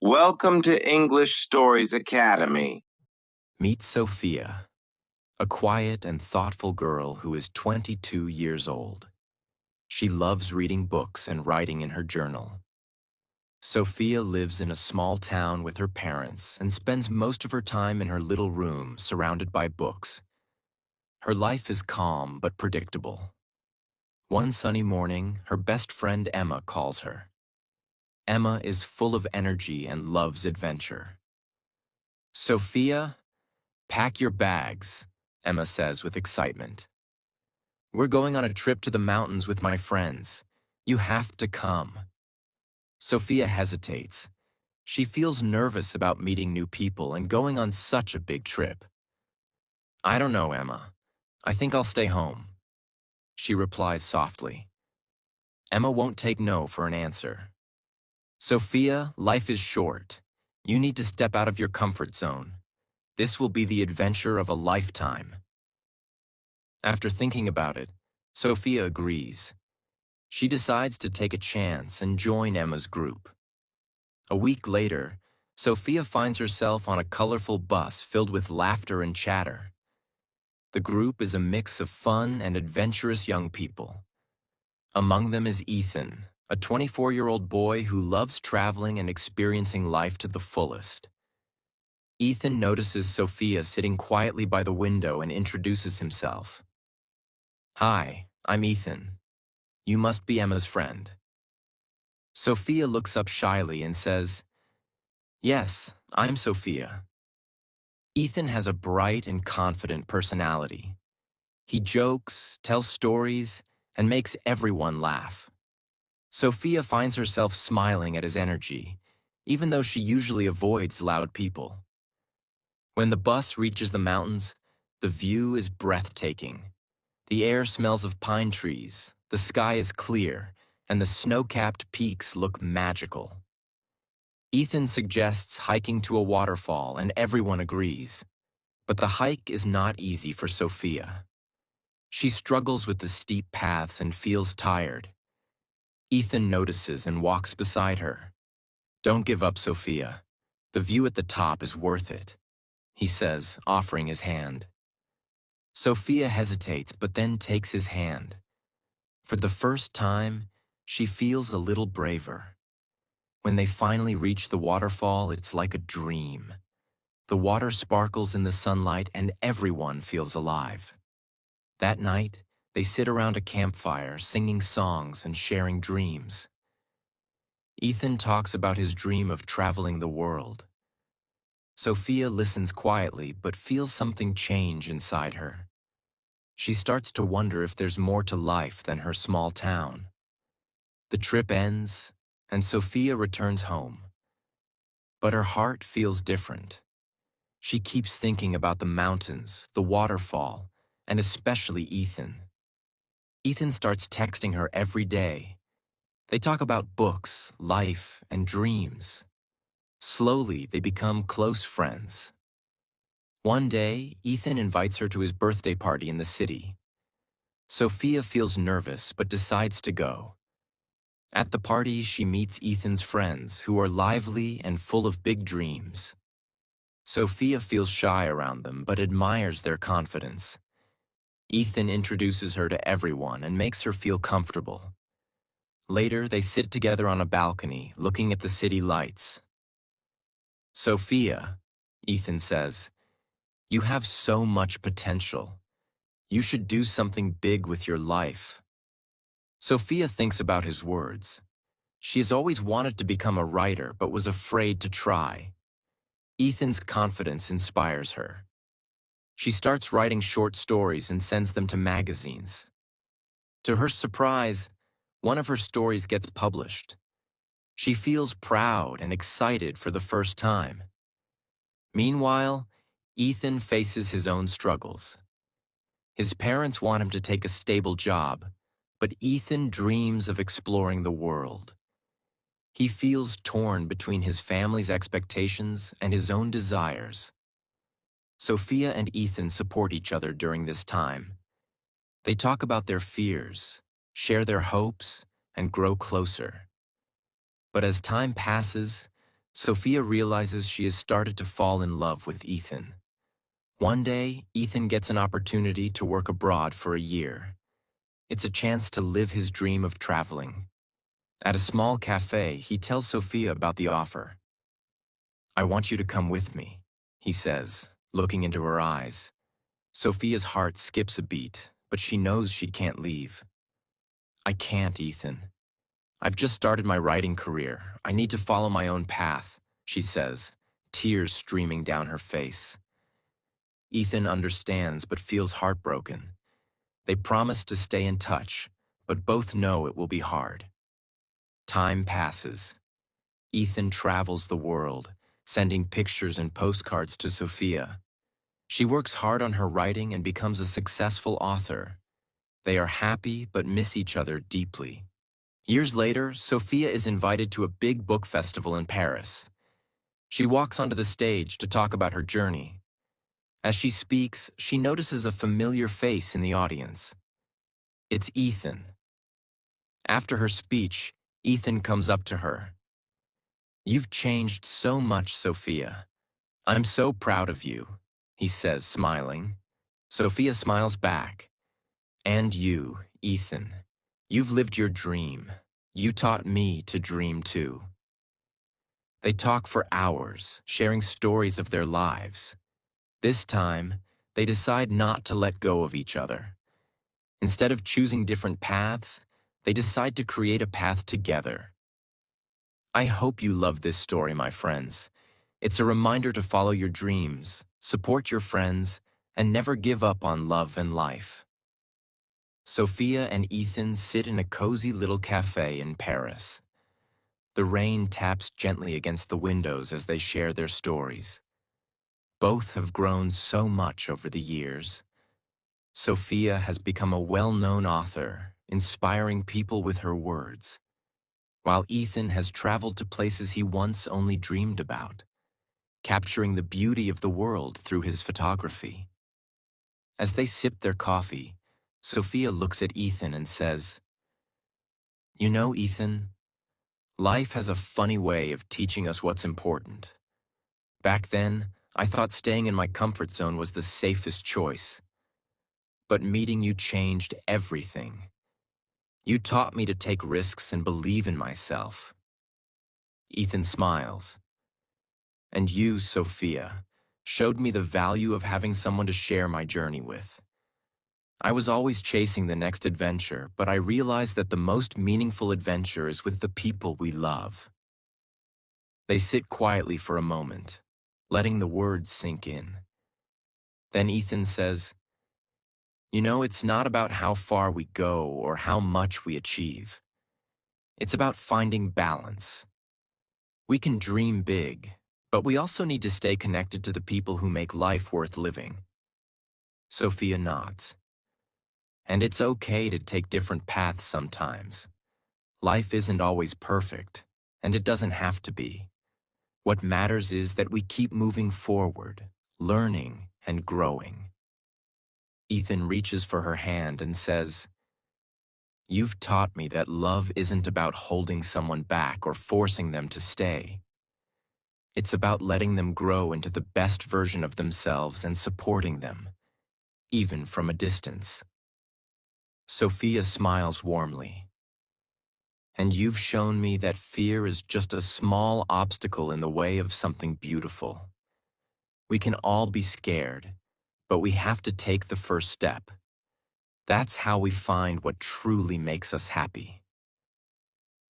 Welcome to English Stories Academy. Meet Sophia, a quiet and thoughtful girl who is 22 years old. She loves reading books and writing in her journal. Sophia lives in a small town with her parents and spends most of her time in her little room surrounded by books. Her life is calm but predictable. One sunny morning, her best friend Emma calls her. Emma is full of energy and loves adventure. "Sophia, pack your bags," Emma says with excitement. "We're going on a trip to the mountains with my friends. You have to come." Sophia hesitates. She feels nervous about meeting new people and going on such a big trip. "I don't know, Emma. I think I'll stay home," she replies softly. Emma won't take no for an answer. "Sophia, life is short. You need to step out of your comfort zone. This will be the adventure of a lifetime." After thinking about it, Sophia agrees. She decides to take a chance and join Emma's group. A week later, Sophia finds herself on a colorful bus filled with laughter and chatter. The group is a mix of fun and adventurous young people. Among them is Ethan, a 24-year-old boy who loves traveling and experiencing life to the fullest. Ethan notices Sophia sitting quietly by the window and introduces himself. "Hi, I'm Ethan. You must be Emma's friend." Sophia looks up shyly and says, "Yes, I'm Sophia." Ethan has a bright and confident personality. He jokes, tells stories, and makes everyone laugh. Sophia finds herself smiling at his energy, even though she usually avoids loud people. When the bus reaches the mountains, the view is breathtaking. The air smells of pine trees, the sky is clear, and the snow-capped peaks look magical. Ethan suggests hiking to a waterfall, and everyone agrees. But the hike is not easy for Sophia. She struggles with the steep paths and feels tired. Ethan notices and walks beside her. "Don't give up, Sophia. The view at the top is worth it," he says, offering his hand. Sophia hesitates but then takes his hand. For the first time, she feels a little braver. When they finally reach the waterfall, it's like a dream. The water sparkles in the sunlight and everyone feels alive. That night, they sit around a campfire, singing songs and sharing dreams. Ethan talks about his dream of traveling the world. Sophia listens quietly but feels something change inside her. She starts to wonder if there's more to life than her small town. The trip ends, and Sophia returns home. But her heart feels different. She keeps thinking about the mountains, the waterfall, and especially Ethan. Ethan starts texting her every day. They talk about books, life, and dreams. Slowly, they become close friends. One day, Ethan invites her to his birthday party in the city. Sophia feels nervous but decides to go. At the party, she meets Ethan's friends, who are lively and full of big dreams. Sophia feels shy around them but admires their confidence. Ethan introduces her to everyone and makes her feel comfortable. Later, they sit together on a balcony, looking at the city lights. "Sophia," Ethan says, "you have so much potential. You should do something big with your life." Sophia thinks about his words. She has always wanted to become a writer but was afraid to try. Ethan's confidence inspires her. She starts writing short stories and sends them to magazines. To her surprise, one of her stories gets published. She feels proud and excited for the first time. Meanwhile, Ethan faces his own struggles. His parents want him to take a stable job, but Ethan dreams of exploring the world. He feels torn between his family's expectations and his own desires. Sophia and Ethan support each other during this time. They talk about their fears, share their hopes, and grow closer. But as time passes, Sophia realizes she has started to fall in love with Ethan. One day, Ethan gets an opportunity to work abroad for a year. It's a chance to live his dream of traveling. At a small cafe, he tells Sophia about the offer. "I want you to come with me," he says, looking into her eyes. Sophia's heart skips a beat, but she knows she can't leave. "I can't, Ethan. I've just started my writing career. I need to follow my own path," she says, tears streaming down her face. Ethan understands but feels heartbroken. They promise to stay in touch, but both know it will be hard. Time passes. Ethan travels the world, sending pictures and postcards to Sophia. She works hard on her writing and becomes a successful author. They are happy but miss each other deeply. Years later, Sophia is invited to a big book festival in Paris. She walks onto the stage to talk about her journey. As she speaks, she notices a familiar face in the audience. It's Ethan. After her speech, Ethan comes up to her. "You've changed so much, Sophia. I'm so proud of you," he says, smiling. Sophia smiles back. "And you, Ethan. You've lived your dream. You taught me to dream too." They talk for hours, sharing stories of their lives. This time, they decide not to let go of each other. Instead of choosing different paths, they decide to create a path together. I hope you love this story, my friends. It's a reminder to follow your dreams, support your friends, and never give up on love and life. Sophia and Ethan sit in a cozy little cafe in Paris. The rain taps gently against the windows as they share their stories. Both have grown so much over the years. Sophia has become a well-known author, inspiring people with her words, while Ethan has traveled to places he once only dreamed about, capturing the beauty of the world through his photography. As they sip their coffee, Sophia looks at Ethan and says, "You know, Ethan, life has a funny way of teaching us what's important. Back then, I thought staying in my comfort zone was the safest choice. But meeting you changed everything. You taught me to take risks and believe in myself." Ethan smiles. "And you, Sophia, showed me the value of having someone to share my journey with. I was always chasing the next adventure, but I realized that the most meaningful adventure is with the people we love." They sit quietly for a moment, letting the words sink in. Then Ethan says, "You know, it's not about how far we go or how much we achieve. It's about finding balance. We can dream big, but we also need to stay connected to the people who make life worth living." Sophia nods. "And it's okay to take different paths sometimes. Life isn't always perfect, and it doesn't have to be. What matters is that we keep moving forward, learning and growing." Ethan reaches for her hand and says, "You've taught me that love isn't about holding someone back or forcing them to stay. It's about letting them grow into the best version of themselves and supporting them, even from a distance." Sophia smiles warmly. "And you've shown me that fear is just a small obstacle in the way of something beautiful. We can all be scared, but we have to take the first step. That's how we find what truly makes us happy."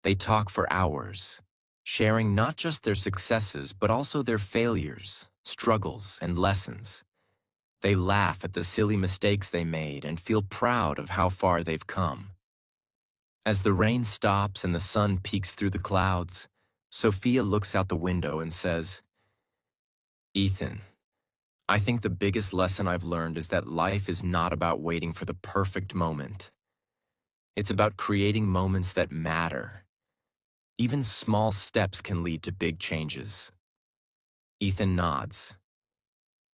They talk for hours, sharing not just their successes but also their failures, struggles, and lessons. They laugh at the silly mistakes they made and feel proud of how far they've come. As the rain stops and the sun peeks through the clouds, Sophia looks out the window and says, "Ethan, I think the biggest lesson I've learned is that life is not about waiting for the perfect moment. It's about creating moments that matter. Even small steps can lead to big changes." Ethan nods.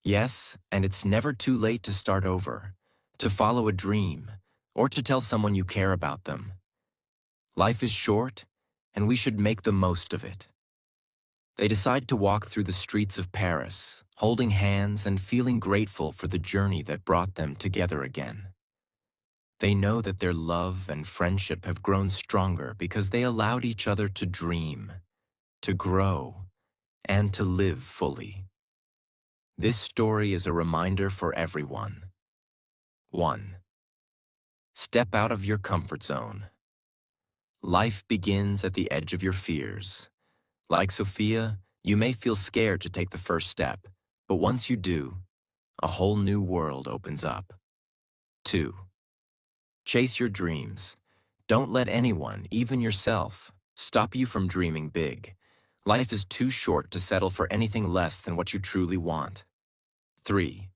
"Yes, and it's never too late to start over, to follow a dream, or to tell someone you care about them. Life is short, and we should make the most of it." They decide to walk through the streets of Paris, holding hands and feeling grateful for the journey that brought them together again. They know that their love and friendship have grown stronger because they allowed each other to dream, to grow, and to live fully. This story is a reminder for everyone. 1. Step out of your comfort zone. Life begins at the edge of your fears. Like Sophia, you may feel scared to take the first step, but once you do, a whole new world opens up. 2. Chase your dreams. Don't let anyone, even yourself, stop you from dreaming big. Life is too short to settle for anything less than what you truly want. 3.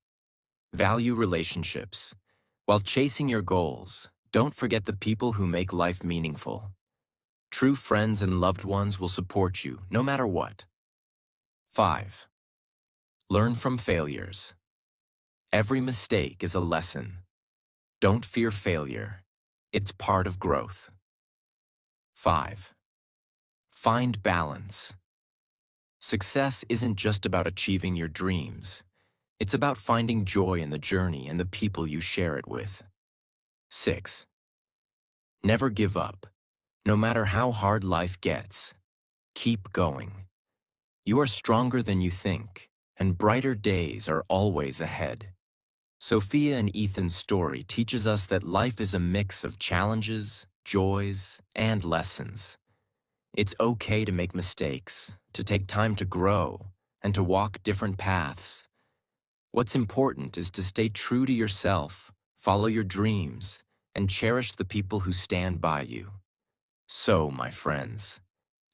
Value relationships. While chasing your goals, don't forget the people who make life meaningful. True friends and loved ones will support you, no matter what. 5. Learn from failures. Every mistake is a lesson. Don't fear failure. It's part of growth. 5. Find balance. Success isn't just about achieving your dreams. It's about finding joy in the journey and the people you share it with. 6. Never give up. No matter how hard life gets, keep going. You are stronger than you think, and brighter days are always ahead. Sophia and Ethan's story teaches us that life is a mix of challenges, joys, and lessons. It's okay to make mistakes, to take time to grow, and to walk different paths. What's important is to stay true to yourself, follow your dreams, and cherish the people who stand by you. So, my friends,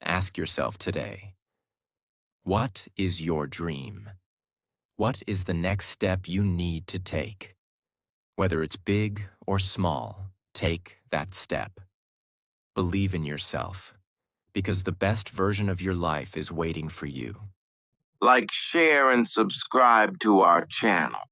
ask yourself today, what is your dream? What is the next step you need to take? Whether it's big or small, take that step. Believe in yourself, because the best version of your life is waiting for you. Like, share, and subscribe to our channel.